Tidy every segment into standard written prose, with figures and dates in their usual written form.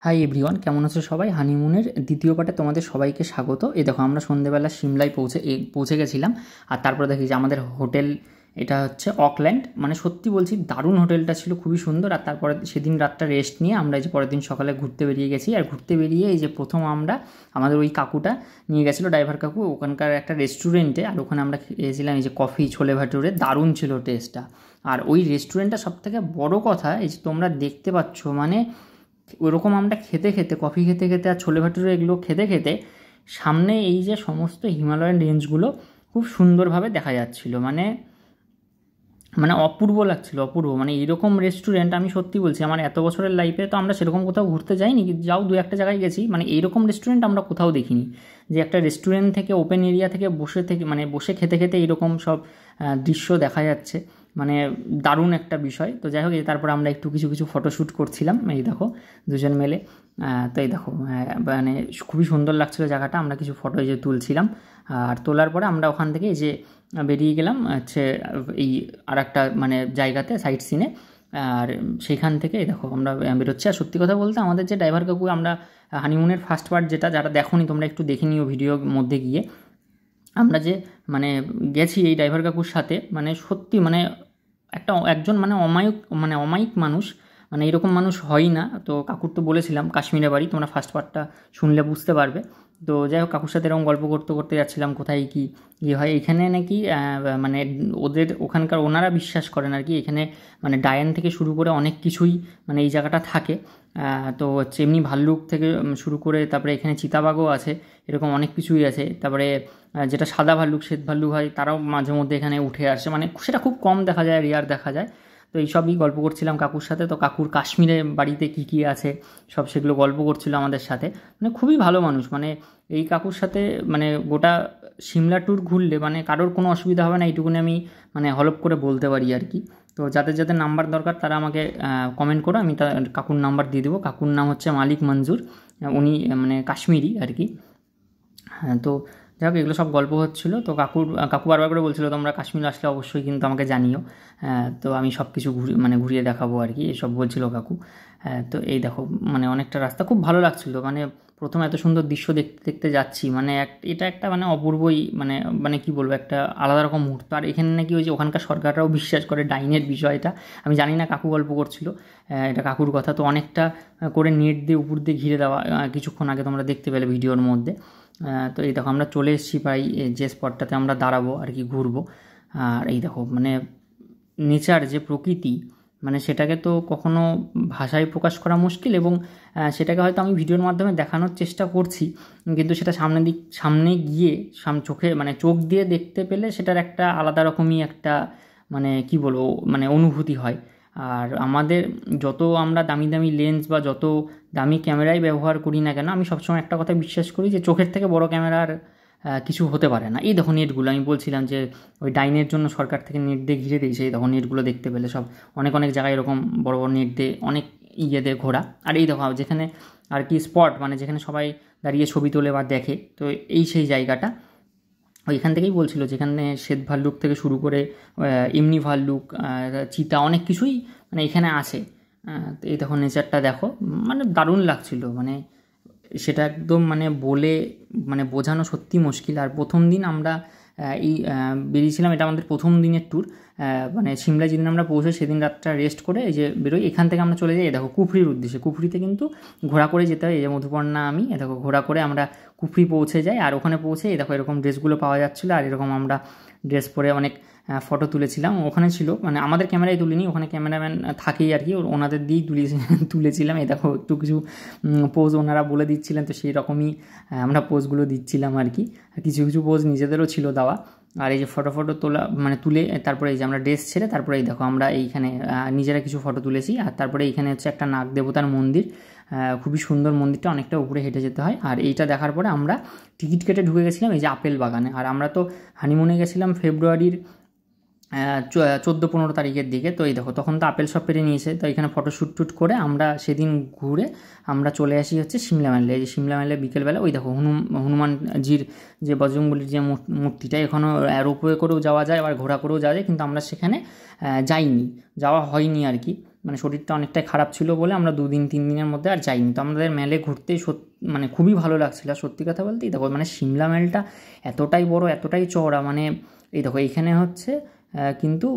Hi everyone, কেমন আছো সবাই? হানিমুনের দ্বিতীয় পার্টে তোমাদের সবাইকে স্বাগত। এই দেখো, আমরা সন্ধ্যেবেলা সিমলায় পৌঁছে গেছিলাম। আর তারপরে দেখি যে আমাদের হোটেল, এটা হচ্ছে অকল্যান্ড। মানে সত্যি বলছি, দারুণ হোটেলটা ছিল, খুবই সুন্দর। আর তারপরে সেদিন রাতটা রেস্ট নিয়ে আমরা এই যে পরের দিন সকালে ঘুরতে বেরিয়ে গেছি। আর ঘুরতে বেরিয়ে এই যে প্রথম আমরা আমাদের ওই কাকুটা নিয়ে গেছিলো, ড্রাইভার কাকু, ওখানকার একটা রেস্টুরেন্টে। আর ওখানে আমরা খেয়েছিলাম এই যে কফি ছোলে ভাটুরে, দারুণ ছিল টেস্টটা। আর ওই রেস্টুরেন্টটা সবথেকে বড় কথা, এই যে তোমরা দেখতে পাচ্ছ, মানে ওইরকম আমরা খেতে খেতে, কফি খেতে খেতে আর ছোলে ভাটুরে এগুলো খেতে খেতে সামনে এই যে সমস্ত হিমালয়ান রেঞ্জগুলো খুব সুন্দরভাবে দেখা যাচ্ছিলো। মানে মানে অপূর্ব লাগছিল, অপূর্ব। মানে এইরকম রেস্টুরেন্ট আমি সত্যি বলছি, আমার এত বছরের লাইফে তো আমরা সেরকম কোথাও ঘুরতে যাইনি, যাও দু একটা জায়গায় গেছি, মানে এইরকম রেস্টুরেন্ট আমরা কোথাও দেখিনি। যে একটা রেস্টুরেন্ট থেকে, ওপেন এরিয়া থেকে বসে খেতে খেতে এইরকম সব দৃশ্য দেখা যাচ্ছে, মানে দারুণ একটা বিষয়। তো যাই হোক, তারপর আমরা একটু কিছু ফটোশ্যুট করছিলাম, এই দেখো দুজন মিলে। তো এই দেখো, মানে খুবই সুন্দর লাগছিলো জায়গাটা, আমরা কিছু ফটো এই যে তুলছিলাম। আর তোলার পরে আমরা ওখান থেকে এই যে বেরিয়ে গেলাম হচ্ছে এই আর একটা মানে জায়গাতে, সাইট সিনে। আর সেইখান থেকে দেখো আমরা বেরোচ্ছি। আর সত্যি কথা বলতে, আমাদের যে ড্রাইভার কাকু, আমরা হানিমুনের ফার্স্ট পার্ট যেটা, যারা দেখোনি তোমরা একটু দেখে নিও ভিডিওর মধ্যে গিয়ে, আমরা যে মানে গেছি এই ড্রাইভার কাকুর সাথে, মানে সত্যি মানে একজন মানে অমায়িক মানুষ। মানে এরকম মানুষ হয় না। তো কাকুর তো বলেছিলাম কাশ্মীরে বাড়ি, তোমরা ফার্স্ট পার্টটা শুনলে বুঝতে পারবে। তো যাই হোক, কাকুর সাথে এরকম গল্প করতে করতে যাচ্ছিলাম কোথায় কী ইয়ে হয়। এখানে নাকি মানে ওদের ওখানকার ওনারা বিশ্বাস করেন আর কি, এখানে মানে ডায়ান থেকে শুরু করে অনেক কিছুই মানে এই জায়গাটা থাকে। তো হচ্ছে এমনি ভাল্লুক থেকে শুরু করে, তারপরে এখানে চিতাবাঘও আছে, এরকম অনেক কিছুই আছে। তারপরে যেটা সাদা ভাল্লুক, শ্বেত ভাল্লুক হয়, তারাও মাঝে মধ্যে এখানে উঠে আসে, মানে সেটা খুব কম দেখা যায়, রেয়ার দেখা যায়। তো এইসবই গল্প করছিলাম কাকুর সাথে। তো কাকুর কাশ্মীরে বাড়িতে কী কী আছে সব সেগুলো গল্প করছিল আমাদের সাথে। মানে খুবই ভালো মানুষ। মানে এই কাকুর সাথে মানে গোটা সিমলা ট্যুর ঘুরলে মানে কারোর কোনো অসুবিধা হবে না, এইটুকুনি আমি মানে হলপ করে বলতে পারি আর কি। তো যাদের যাদের নাম্বার দরকার তারা আমাকে কমেন্ট করো, আমি তার কাকুর নাম্বার দিয়ে দেবো। কাকুর নাম হচ্ছে মালিক মঞ্জুর, উনি মানে কাশ্মীরি আর কি। হ্যাঁ, তো যাই হোক, এগুলো সব গল্প হচ্ছিলো। তো কাকু বারবার করে বলছিলো তোমরা কাশ্মীর আসলে অবশ্যই কিন্তু আমাকে জানিও। তো আমি সব কিছু ঘুরিয়ে দেখাবো আর কি, এসব বলছিল কাকু। তো এই দেখো, মানে অনেকটা রাস্তা খুব ভালো লাগছিলো। মানে প্রথমে এত সুন্দর দৃশ্য দেখতে দেখতে যাচ্ছি, মানে এটা একটা মানে অপূর্বই, মানে মানে কী বলবো, একটা আলাদা রকম মুহূর্ত। আর এখানে নাকি ওই যে ওখানকার সরকাররাও বিশ্বাস করে ডাইনের বিষয়টা, আমি জানি না, কাকু গল্প করছিল। এটা কাকুর কথা। তো অনেকটা করে নেট দিয়ে উপর দিয়ে ঘিরে দেওয়া, কিছুক্ষণ আগে তোমরা দেখতে পেলে ভিডিওর মধ্যে। তো এই দেখো, আমরা চলে এসেছি প্রায় যে স্পটটাতে আমরা দাঁড়াবো আর কি, ঘুরবো। আর এই দেখো, মানে নেচার যে প্রকৃতি, মানে সেটাকে তো কখনো ভাষায় প্রকাশ করা মুশকিল, এবং সেটাকে হয়তো আমি ভিডিওর মাধ্যমে দেখানোর চেষ্টা করছি, কিন্তু সেটা সামনে গিয়ে চোখ দিয়ে দেখতে পেলে সেটার একটা আলাদা রকমই একটা মানে কি বলবো, মানে অনুভূতি হয়। আর আমাদের যত আমরা দামি দামি লেন্স বা যত দামি ক্যামেরাই ব্যবহার করি না কেন, আমি সবসময় একটা কথা বিশ্বাস করি, যে চোখের থেকে বড় ক্যামেরার কিছু হতে পারে না। এই দেখো নেটগুলো, আমি বলছিলাম যে ওই ডাইনের জন্য সরকার থেকে নেট দিয়ে ঘিরে দিয়েছে। এই দেখো নেটগুলো দেখতে পেলে সব অনেক অনেক জায়গায় এরকম বড় বড় নেট দিয়ে অনেক দিয়ে ঘোরা। আর এই দেখো যেখানে আর কি স্পট, মানে যেখানে সবাই দাঁড়িয়ে ছবি তোলে বা দেখে, তো এই সেই জায়গাটা। ওইখান থেকেই বলছিল, যেখানে শ্বেত ভাল্লুক থেকে শুরু করে এমনি ভাল্লুক, চিতা, অনেক কিছুই মানে এখানে আছে। তো এই দেখো নেচারটা দেখো, মানে দারুণ লাগছিল। মানে সেটা একদম মানে বোঝানো সত্যি মুশকিল। আর প্রথম দিন আমরা এই বেরিয়েছিলাম, এটা আমাদের প্রথম দিনের ট্যুর। মানে সিমলা যেদিন আমরা পৌঁছাই সেদিন রাতটা রেস্ট করে এই যে বেরোই, এখান থেকে আমরা চলে যাই দেখো কুফরির উদ্দেশ্যে। কুফরিতে কিন্তু ঘোরা করে যেতে হয়। এই যে মধুপর্ণা আমি, দেখো ঘোরা করে আমরা কুফরি পৌঁছে যাই। আর ওখানে পৌঁছে এই দেখো এরকম ড্রেসগুলো পাওয়া যাচ্ছিলো, আর এরকম আমরা ড্রেস পরে অনেক ফটো তুলেছিলাম। ওখানে ছিল, মানে আমাদের ক্যামেরায় তুলিনি, ওখানে ক্যামেরাম্যান থাকেই আর কি, ওনাদের দিয়েই তুলেছিলাম। এই দেখো একটু কিছু পোজ ওনারা বলে দিচ্ছিলেন, তো সেই রকমই আমরা পোজগুলো দিচ্ছিলাম আর কি। কিছু কিছু পোজ নিজেদেরও ছিল দেওয়া। আর এই যে ফটো তোলা মানে তুলে, তারপরে এই যে আমরা ড্রেস ছেড়ে তারপরে এই দেখো আমরা এইখানে নিজেরা কিছু ফটো তুলেছি। আর তারপরে এইখানে হচ্ছে একটা নাগ দেবতার মন্দির, খুবই সুন্দর মন্দিরটা, অনেকটা উপরে হেঁটে যেতে হয়। আর এইটা দেখার পরে আমরা টিকিট কেটে ঢুকে গেছিলাম এই যে আপেল বাগানে। আর আমরা তো হানিমুনে গেছিলাম ফেব্রুয়ারির 14-15 তারিখের দিকে। তো এই দেখো তখন তো আপেল সব পেরে নিয়েছে। তো এখানে ফটোশ্যুট করে আমরা সেদিন ঘুরে আমরা চলে আসি হচ্ছে সিমলা ম্যালে। এই যে সিমলা ম্যালে বিকেলবেলা ওই দেখো হনুমানজির যে বজরংবলীর যে মূর্তিটা, এখনও রোপওয়ে করেও যাওয়া যায়, আবার ঘোড়া করেও যাওয়া যায়, কিন্তু আমরা সেখানে যাওয়া হয়নি আর কি। মানে শরীরটা অনেকটাই খারাপ ছিল বলে আমরা 2 দিন 3 দিনের মধ্যে আর যাইনি। তো আমাদের ম্যালে ঘুরতে মানে খুবই ভালো লাগছিল। সত্যি কথা বলতে দেখো মানে সিমলা ম্যালটা এতটাই বড়, এতটাই চওড়া, মানে এই দেখো এইখানে হচ্ছে কিন্তু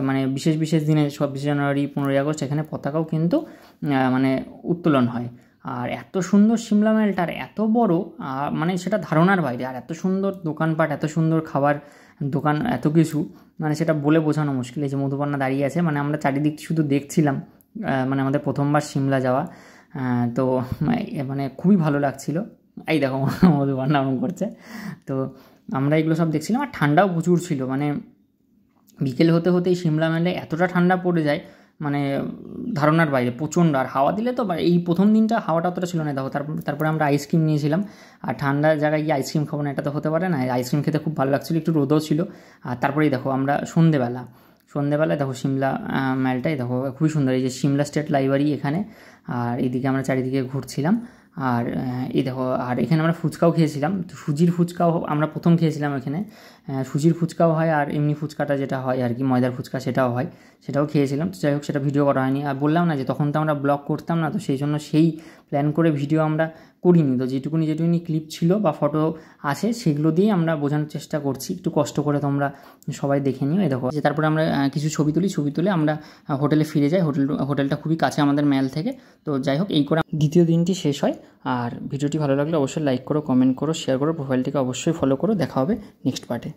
মানে বিশেষ বিশেষ দিনে 26 জানুয়ারি 15ই আগস্ট এখানে পতাকাও কিন্তু মানে উত্তোলন হয়। আর এত সুন্দর সিমলা ম্যালটা আর এত বড়, মানে সেটা ধারণার বাইরে। আর এত সুন্দর দোকানপাট, এত সুন্দর খাবার দোকান, এত কিছু, মানে সেটা বলে বোঝানো মুশকিল। এই যে মধুপর্ণা দাঁড়িয়ে আছে, মানে আমরা চারিদিক শুধু দেখছিলাম, মানে আমাদের প্রথমবার সিমলা যাওয়া, তো মানে খুবই ভালো লাগছিল। এই দেখো মধুপর্ণা ওরকম করছে। তো আমরা এগুলো সব দেখছিলাম। আর ঠান্ডাও প্রচুর ছিল, মানে বিকেল হতে হতেই সিমলা ম্যালে এতটা ঠান্ডা পড়ে যায় মানে ধারণার বাইরে, প্রচণ্ড। আর হাওয়া দিলে তো এই প্রথম দিনটা হাওয়াটা অতটা ছিল না। দেখো তারপরে আমরা আইসক্রিম নিয়েছিলাম, আর ঠান্ডা জায়গায় গিয়ে আইসক্রিম খাবো না, এটা তো হতে পারে না। আইসক্রিম খেতে খুব ভালো লাগছিলো, একটু রোদও ছিল। আর তারপরেই দেখো আমরা সন্ধেবেলায় দেখো সিমলা ম্যালটাই দেখো খুবই সুন্দর। এই যে সিমলা স্টেট লাইব্রেরি এখানে, আর এইদিকে আমরা চারিদিকে ঘুরছিলাম। আর এই দেখো, আর এখানে আমরা ফুচকাও খেয়েছিলাম। তো সুজির ফুচকাও আমরা প্রথম খেয়েছিলাম এখানে। সুজির ফুচকাও হয়, আর এমনি ফুচকাটা যেটা হয় আর কি, ময়দার ফুচকা, সেটাও হয়, সেটাও খেয়েছিলাম। তো যাই হোক, সেটা ভিডিও করা হয়নি। আর বললাম না যে তখন তো আমরা ব্লগ করতাম না, তো সেই জন্য সেই প্ল্যান করে ভিডিও আমরা করিনি। তো যেটুকুনি ক্লিপ ছিল বা ফটো আছে সেগুলো দিয়েই আমরা বোঝানোর চেষ্টা করছি। একটু কষ্ট করে তোমরা সবাই দেখে নিও। এই দেখো যে তারপরে আমরা কিছু ছবি তুলে আমরা হোটেলে ফিরে যাই। হোটেলটা খুবই কাছে আমাদের ম্যাল থেকে। তো যাই হোক, এই করে দ্বিতীয় দিনটি শেষ হয়। আর ভিডিওটি ভালো লাগলে অবশ্যই লাইক করো, কমেন্ট করো, শেয়ার করো, প্রোফাইলটিকে অবশ্যই ফলো করো। দেখা হবে নেক্সট পার্টে।